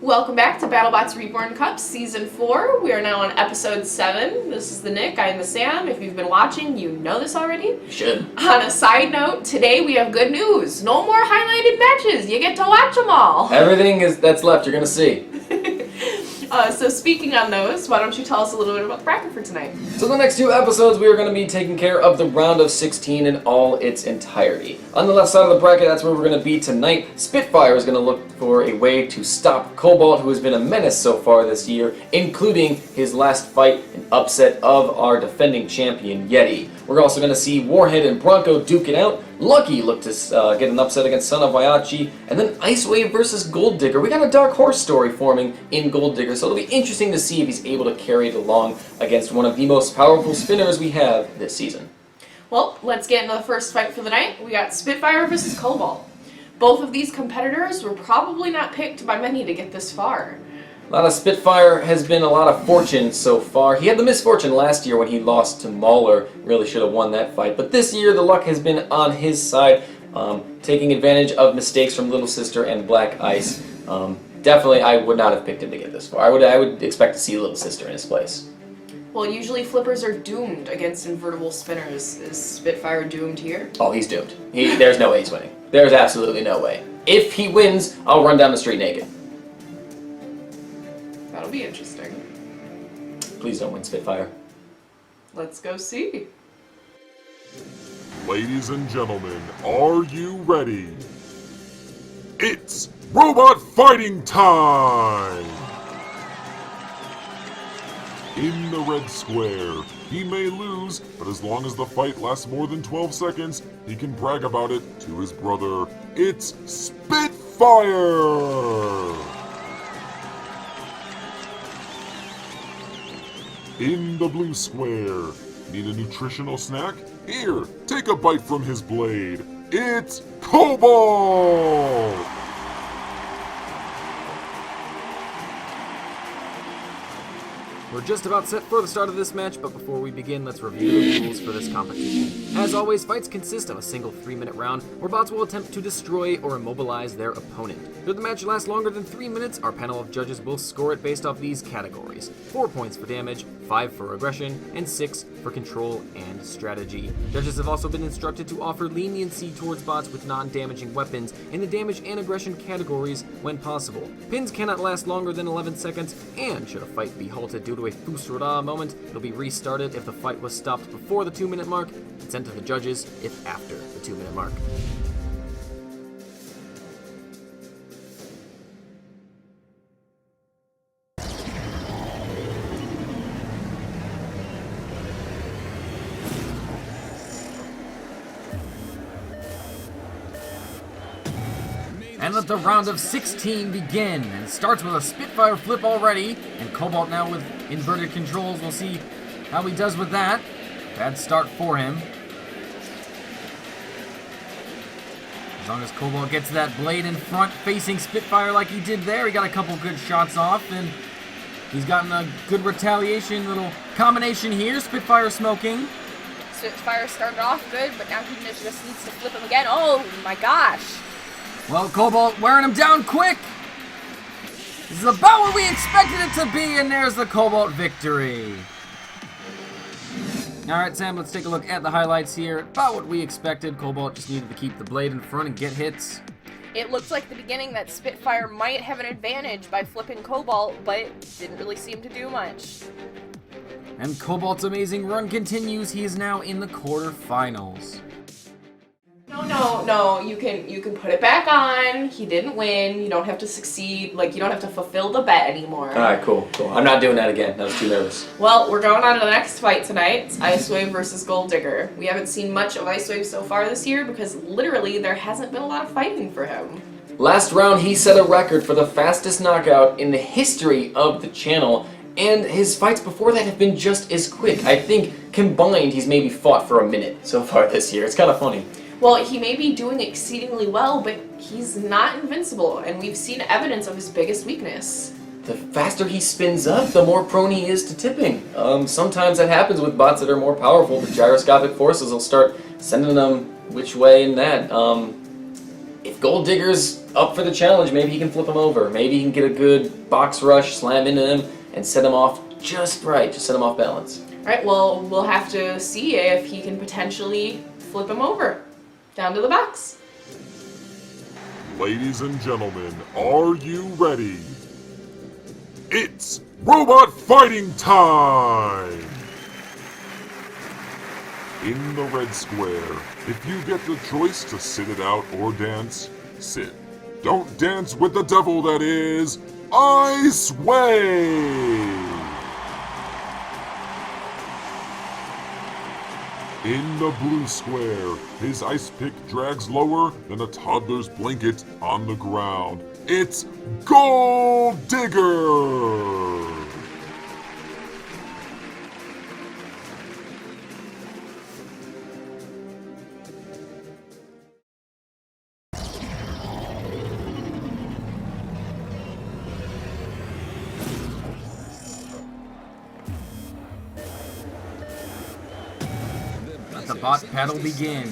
Welcome back to BattleBots Reborn Cup Season 4. We are now on Episode 7. This is the Nick, I am the Sam. If you've been watching, you know this already. You should. On a side note, today we have good news. No more highlighted matches. You get to watch them all. Everything that's left you're going to see. So speaking on those, why don't you tell us a little bit about the bracket for tonight? So the next two episodes, we are going to be taking care of the round of 16 in all its entirety. On the left side of the bracket, that's where we're going to be tonight. Spitfire is going to look for a way to stop Cobalt, who has been a menace so far this year, including his last fight, an upset of our defending champion, Yeti. We're also going to see Warhead and Bronco duke it out. Lucky look to get an upset against Son of Whyachi. And then Iswe versus Gold Digger. We got a dark horse story forming in Gold Digger, so it'll be interesting to see if he's able to carry it along against one of the most powerful spinners we have this season. Well, let's get into the first fight for the night. We got Spitfire versus Cobalt. Both of these competitors were probably not picked by many to get this far. A lot of Spitfire has been a lot of fortune so far. He had the misfortune last year when he lost to Mauler. Really should have won that fight. But this year the luck has been on his side, taking advantage of mistakes from Little Sister and Black Ice. Definitely I would not have picked him to get this far. I would expect to see Little Sister in his place. Well, usually flippers are doomed against invertible spinners. Is Spitfire doomed here? Oh, he's doomed. There's no way he's winning. There's absolutely no way. If he wins, I'll run down the street naked. That'll be interesting. Please don't win, Spitfire. Let's go see. Ladies and gentlemen, are you ready? It's robot fighting time! In the red square, he may lose, but as long as the fight lasts more than 12 seconds, he can brag about it to his brother. It's Spitfire! In the blue square, need a nutritional snack? Here, take a bite from his blade. It's Cobalt! We're just about set for the start of this match, but before we begin, let's review the rules for this competition. As always, fights consist of a single 3-minute round, where bots will attempt to destroy or immobilize their opponent. Should the match last longer than 3 minutes, our panel of judges will score it based off these categories: 4 points for damage, 5 for aggression, and 6 for control and strategy. Judges have also been instructed to offer leniency towards bots with non-damaging weapons in the damage and aggression categories when possible. Pins cannot last longer than 11 seconds, and should a fight be halted due to a Fusrada moment, it'll be restarted if the fight was stopped before the 2-minute mark, and sent to the judges if after the 2-minute mark. And let the round of 16 begin, and it starts with a Spitfire flip already, and Cobalt now with inverted controls. We'll see how he does with that. Bad start for him. As long as Cobalt gets that blade in front facing Spitfire like he did there, he got a couple good shots off, and he's gotten a good retaliation, little combination here. Spitfire smoking. Spitfire started off good, but now he just needs to flip him again. Oh my gosh. Well, Cobalt wearing him down quick. This is about what we expected it to be, and there's the Cobalt victory. Alright, Sam, let's take a look at the highlights here. About what we expected. Cobalt just needed to keep the blade in front and get hits. It looked like at the beginning that Spitfire might have an advantage by flipping Cobalt, but didn't really seem to do much. And Cobalt's amazing run continues. He is now in the quarterfinals. No, you can put it back on. He didn't win. You don't have to succeed. Like, you don't have to fulfill the bet anymore. Alright, cool. I'm not doing that again. I was too nervous. Well, we're going on to the next fight tonight. It's Iswe versus Gold Digger. We haven't seen much of Iswe so far this year because literally there hasn't been a lot of fighting for him. Last round, he set a record for the fastest knockout in the history of the channel, and his fights before that have been just as quick. I think combined, he's maybe fought for a minute so far this year. It's kind of funny. Well, he may be doing exceedingly well, but he's not invincible, and we've seen evidence of his biggest weakness. The faster he spins up, the more prone he is to tipping. Sometimes that happens with bots that are more powerful. The gyroscopic forces will start sending them which way in that. If Gold Digger's up for the challenge. Maybe he can flip him over. Maybe he can get a good box rush, slam into him, and set him off just right. Just set him off balance. Alright, well, we'll have to see if he can potentially flip him over. Down to the box. Ladies and gentlemen, are you ready? It's robot fighting time! In the red square, if you get the choice to sit it out or dance, sit. Don't dance with the devil that is Iswe! In the blue square, his ice pick drags lower than a toddler's blanket on the ground. It's Gold Digger! The bot battle begin.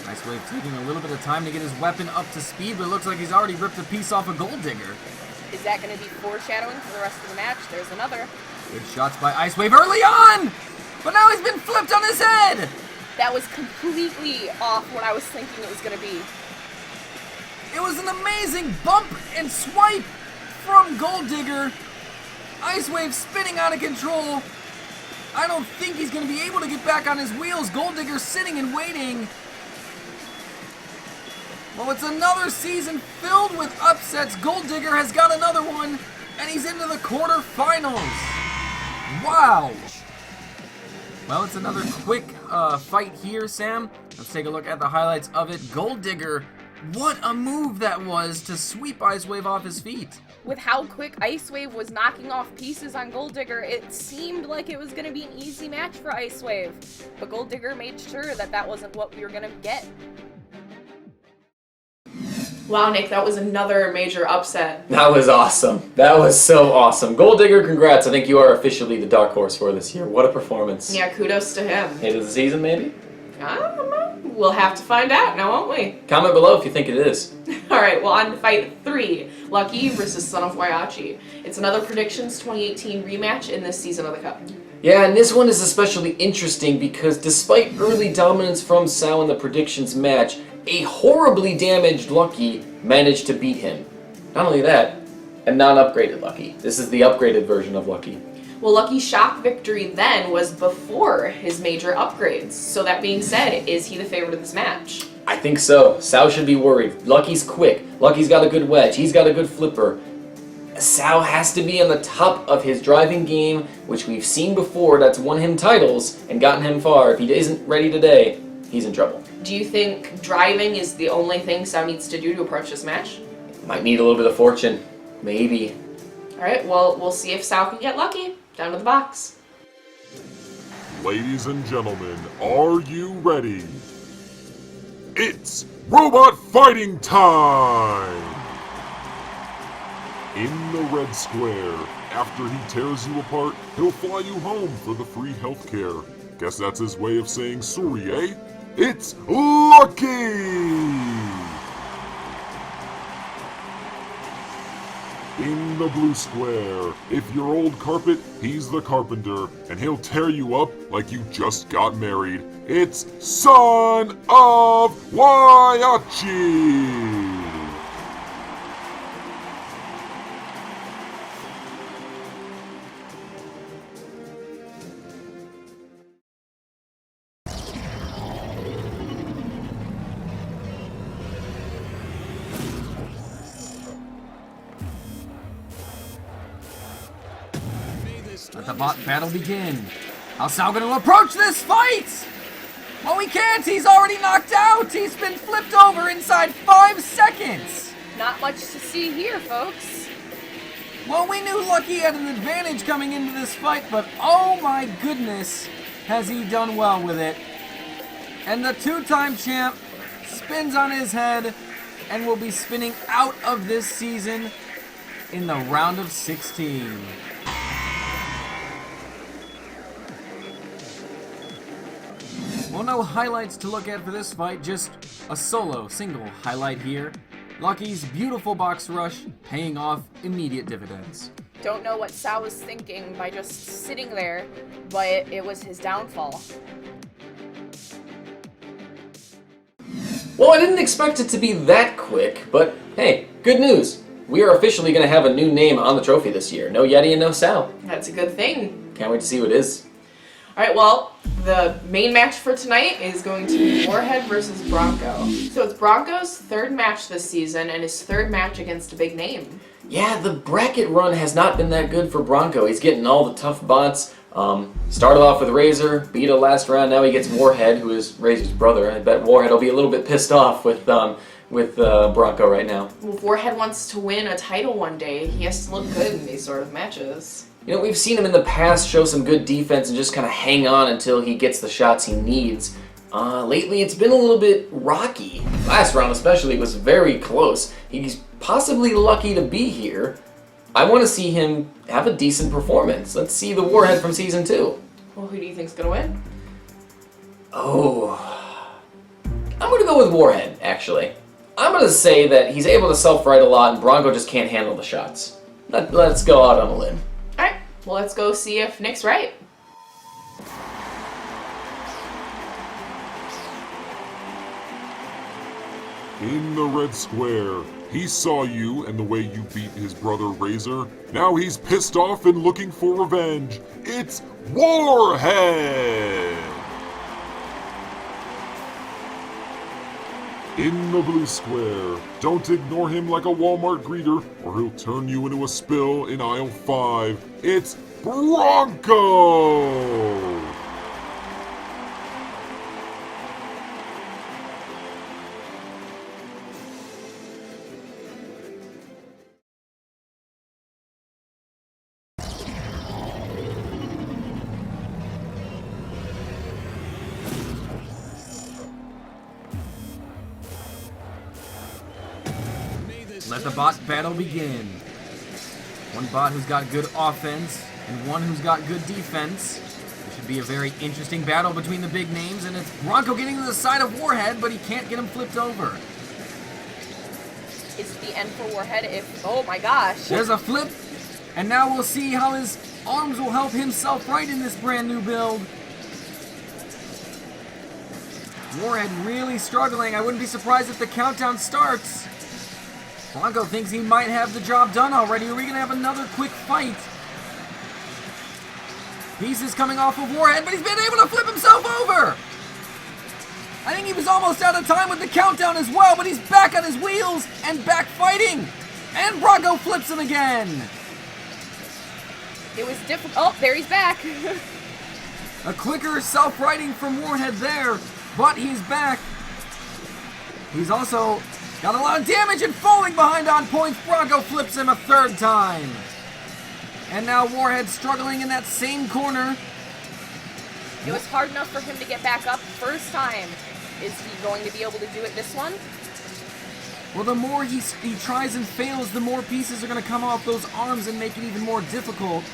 Iswe taking a little bit of time to get his weapon up to speed, but it looks like he's already ripped a piece off a Gold Digger. Is that going to be foreshadowing for the rest of the match? There's another. Good shots by Iswe early on! But now he's been flipped on his head! That was completely off what I was thinking it was going to be. It was an amazing bump and swipe from Gold Digger. Iswe spinning out of control. I don't think he's going to be able to get back on his wheels. Gold Digger sitting and waiting. Well, it's another season filled with upsets. Gold Digger has got another one, and he's into the quarterfinals. Wow. Well, it's another quick fight here, Sam. Let's take a look at the highlights of it. Gold Digger, what a move that was to sweep Iswe off his feet. With how quick Iswe was knocking off pieces on Gold Digger, it seemed like it was going to be an easy match for Iswe. But Gold Digger made sure that that wasn't what we were going to get. Wow, Nick, that was another major upset. That was awesome. That was so awesome. Gold Digger, congrats. I think you are officially the dark horse for this year. What a performance. Yeah, kudos to him. Hit of the season, maybe? I don't know. We'll have to find out now, won't we? Comment below if you think it is. Alright, well, on to fight 3. Lucky versus Son of Whyachi. It's another Predictions 2018 rematch in this season of the Cup. Yeah, and this one is especially interesting because despite early dominance from Sao in the Predictions match, a horribly damaged Lucky managed to beat him. Not only that, a non-upgraded Lucky. This is the upgraded version of Lucky. Well, Lucky's shock victory then was before his major upgrades. So that being said, is he the favorite of this match? I think so. Sao should be worried. Lucky's quick. Lucky's got a good wedge. He's got a good flipper. Sao has to be on the top of his driving game, which we've seen before that's won him titles and gotten him far. If he isn't ready today, he's in trouble. Do you think driving is the only thing Sao needs to do to approach this match? Might need a little bit of fortune. Maybe. Alright, well, we'll see if Sao can get lucky. Down to the box. Ladies and gentlemen, are you ready? It's robot fighting time! In the red square, after he tears you apart, he'll fly you home for the free healthcare. Guess that's his way of saying sorry, eh? It's Lucky! In the blue square, if you're old carpet, he's the carpenter, and he'll tear you up like you just got married. It's Son of Whyachi! Let the bot battle begin. How's Sao going to approach this fight? Well, he can't. He's already knocked out. He's been flipped over inside 5 seconds. Not much to see here, folks. Well, we knew Lucky had an advantage coming into this fight, but oh my goodness, has he done well with it. And the two-time champ spins on his head and will be spinning out of this season in the round of 16. Well, no highlights to look at for this fight, just a single highlight here. Lucky's beautiful box rush paying off immediate dividends. Don't know what Sal was thinking by just sitting there, but it was his downfall. Well, I didn't expect it to be that quick, but hey, good news. We are officially going to have a new name on the trophy this year. No Yeti and no Sal. That's a good thing. Can't wait to see what it is. Alright, well, the main match for tonight is going to be Warhead versus Bronco. So it's Bronco's third match this season and his third match against a big name. Yeah, the bracket run has not been that good for Bronco. He's getting all the tough bots. Started off with Razor, beat a last round. Now he gets Warhead, who is Razor's brother. I bet Warhead will be a little bit pissed off with Bronco right now. Well, if Warhead wants to win a title one day, he has to look good in these sort of matches. You know, we've seen him in the past show some good defense and just kind of hang on until he gets the shots he needs. Lately, it's been a little bit rocky. Last round especially was very close. He's possibly lucky to be here. I want to see him have a decent performance. Let's see the Warhead from Season 2. Well, who do you think's gonna win? Oh, I'm going to go with Warhead, actually. I'm going to say that he's able to self-right a lot and Bronco just can't handle the shots. Let's go out on a limb. Alright, well let's go see if Nick's right. In the red square, he saw you and the way you beat his brother Razor. Now he's pissed off and looking for revenge. It's Warhead! In the blue square, don't ignore him like a Walmart greeter or he'll turn you into a spill in aisle 5. It's Bronco! Let the bot battle begin. One bot who's got good offense and one who's got good defense. It should be a very interesting battle between the big names, and it's Bronco getting to the side of Warhead, but he can't get him flipped over. Is it the end for Warhead if... Oh my gosh. There's a flip, and now we'll see how his arms will help himself right in this brand new build. Warhead really struggling. I wouldn't be surprised if the countdown starts. Bronco thinks he might have the job done already. Are we going to have another quick fight? Pieces coming off of Warhead, but he's been able to flip himself over! I think he was almost out of time with the countdown as well, but he's back on his wheels and back fighting! And Bronco flips him again! It was difficult. Oh, there he's back. A quicker self-righting from Warhead there, but he's back. He's also got a lot of damage and falling behind on points. Bronco flips him a third time. And now Warhead struggling in that same corner. It was hard enough for him to get back up first time. Is he going to be able to do it this one? Well, the more he tries and fails, the more pieces are going to come off those arms and make it even more difficult.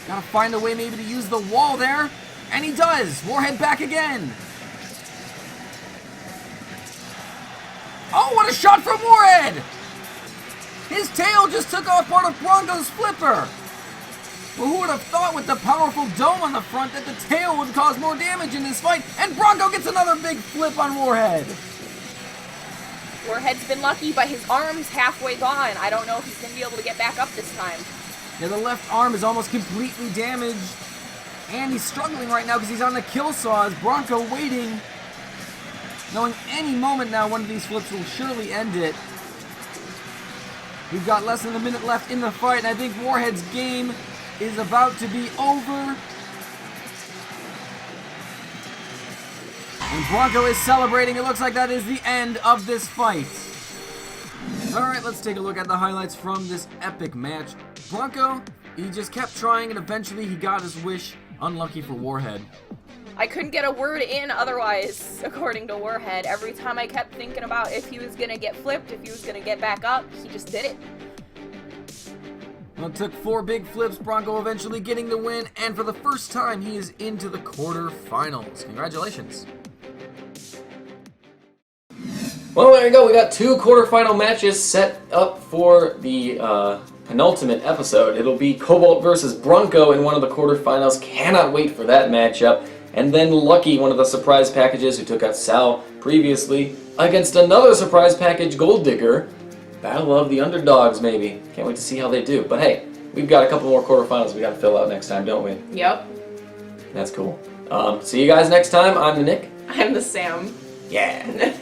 Gotta find a way maybe to use the wall there. And he does. Warhead back again. Oh, what a shot from Warhead! His tail just took off part of Bronco's flipper. Well, who would have thought with the powerful dome on the front that the tail would cause more damage in this fight? And Bronco gets another big flip on Warhead. Warhead's been lucky, but his arm's halfway gone. I don't know if he's going to be able to get back up this time. Yeah, the left arm is almost completely damaged. And he's struggling right now because he's on the kill saw as Bronco waiting, knowing any moment now one of these flips will surely end it. We've got less than a minute left in the fight, and I think Warhead's game is about to be over. And Bronco is celebrating. It looks like that is the end of this fight. Alright, let's take a look at the highlights from this epic match. Bronco, he just kept trying, and eventually he got his wish. Unlucky for Warhead. I couldn't get a word in otherwise, according to Warhead. Every time I kept thinking about if he was going to get flipped, if he was going to get back up, he just did it. Well, it took 4 big flips, Bronco eventually getting the win, and for the first time, he is into the quarterfinals. Congratulations. Well, there you go. We got 2 quarterfinal matches set up for the penultimate episode. It'll be Cobalt versus Bronco in one of the quarterfinals. Cannot wait for that matchup. And then Lucky, one of the surprise packages who took out Sal previously, against another surprise package, Gold Digger. Battle of the underdogs, maybe. Can't wait to see how they do. But hey, we've got a couple more quarterfinals we got to fill out next time, don't we? Yep. That's cool. See you guys next time. I'm the Nick. I'm the Sam. Yeah.